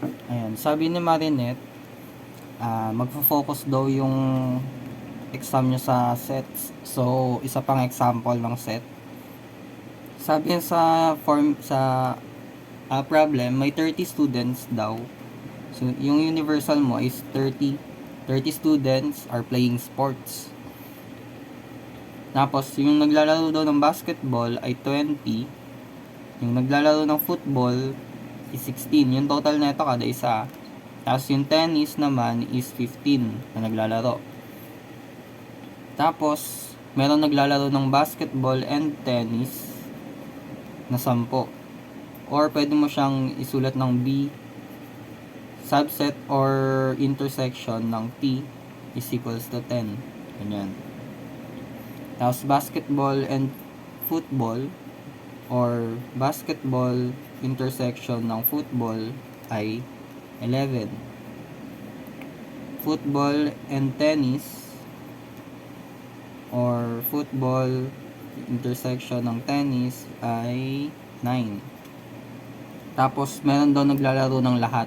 Ayan, sabi ni Marinette, magfo-focus daw yung exam nyo sa sets. So, isa pang example ng set. Sabi niya sa problem, may 30 students daw. So, yung universal mo is 30 students are playing sports. Tapos, yung naglalaro daw ng basketball ay 20. Yung naglalaro ng football is 16. Yung total na ito kada isa. Tapos, yung tennis naman is 15 na naglalaro. Tapos, meron naglalaro ng basketball and tennis na 10. Or, pwede mo siyang isulat ng B, subset or intersection ng T is equals to 10. Ganyan. Tapos, basketball and football or basketball intersection ng football ay 11. Football and tennis or football intersection ng tennis ay 9. Tapos, meron daw naglalaro ng lahat.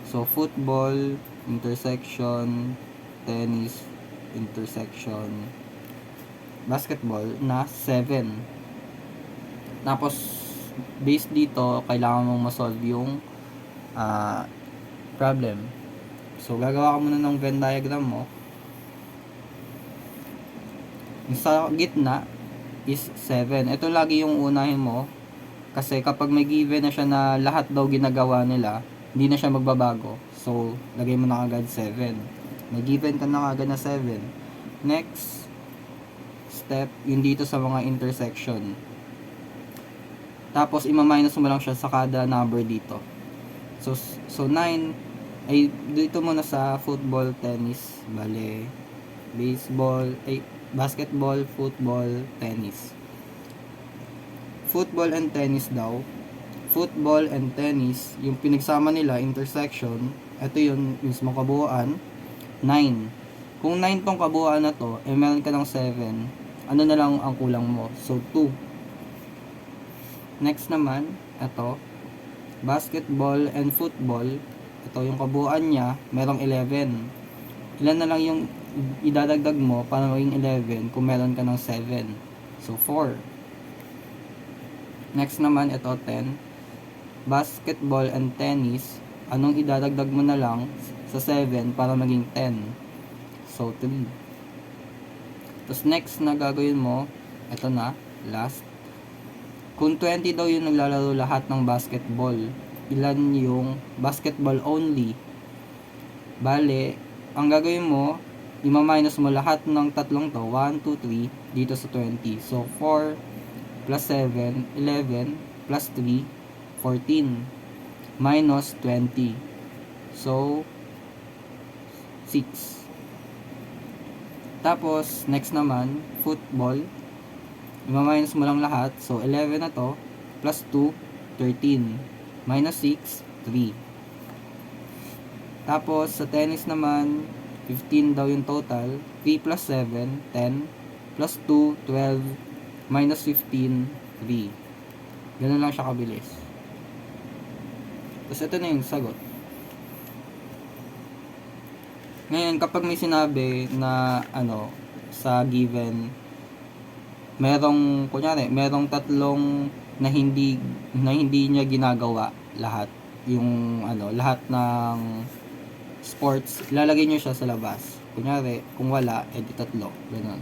So, football, intersection, tennis, intersection, basketball na 7. Tapos, based dito, kailangan mong masolve yung problem. So, gagawa ka muna ng Venn diagram mo. Yung sa gitna is 7. Ito lagi yung unahin mo. Kasi kapag may given na siya na lahat daw ginagawa nila, hindi na siya magbabago. So, lagay mo na agad 7. May given ka na agad na 7. Next step, yung dito sa mga intersection. Tapos, ima-minus mo lang siya sa kada number dito. So 9, ay dito muna sa football, tennis, bale, baseball, basketball, football, tennis. Football and tennis daw. Football and tennis, yung pinagsama nila, intersection, ito yung mismo kabuuan, 9. Kung 9 tong kabuuan na to, meron ka ng 7, ano na lang ang kulang mo? So, 2. Next naman, ito, basketball and football, ito yung kabuuan niya, merong 11. Ilan na lang yung idadagdag mo para maging 11 kung meron ka ng 7? So, 4. Next naman, ito 10. Basketball and tennis, anong idadagdag mo na lang sa 7 para maging 10? So, 3. Tapos next na gagawin mo, ito na, last. Kung 20 daw yung naglalaro lahat ng basketball, ilan yung basketball only? Bale, ang gagawin mo, ima-minus mo lahat ng tatlong to, 1, 2, 3, dito sa 20. So, 4 plus 7, 11, plus 3, 14, minus 20. So, 6. Tapos, next naman, football. Ima-minus mo lang lahat. So, 11 na to, plus 2, 13. Minus 6, 3. Tapos, sa tennis naman, 15 daw yung total. 3 plus 7, 10. Plus 2, 12. Minus 15, 3. Ganun lang siya kabilis. Tapos, ito na yung sagot. Ngayon, kapag may sinabi na, sa given, merong tatlong na hindi niya ginagawa lahat. Yung, lahat ng sports, ilalagay nyo siya sa labas. Kunyari, kung wala, edi tatlo. Ganun.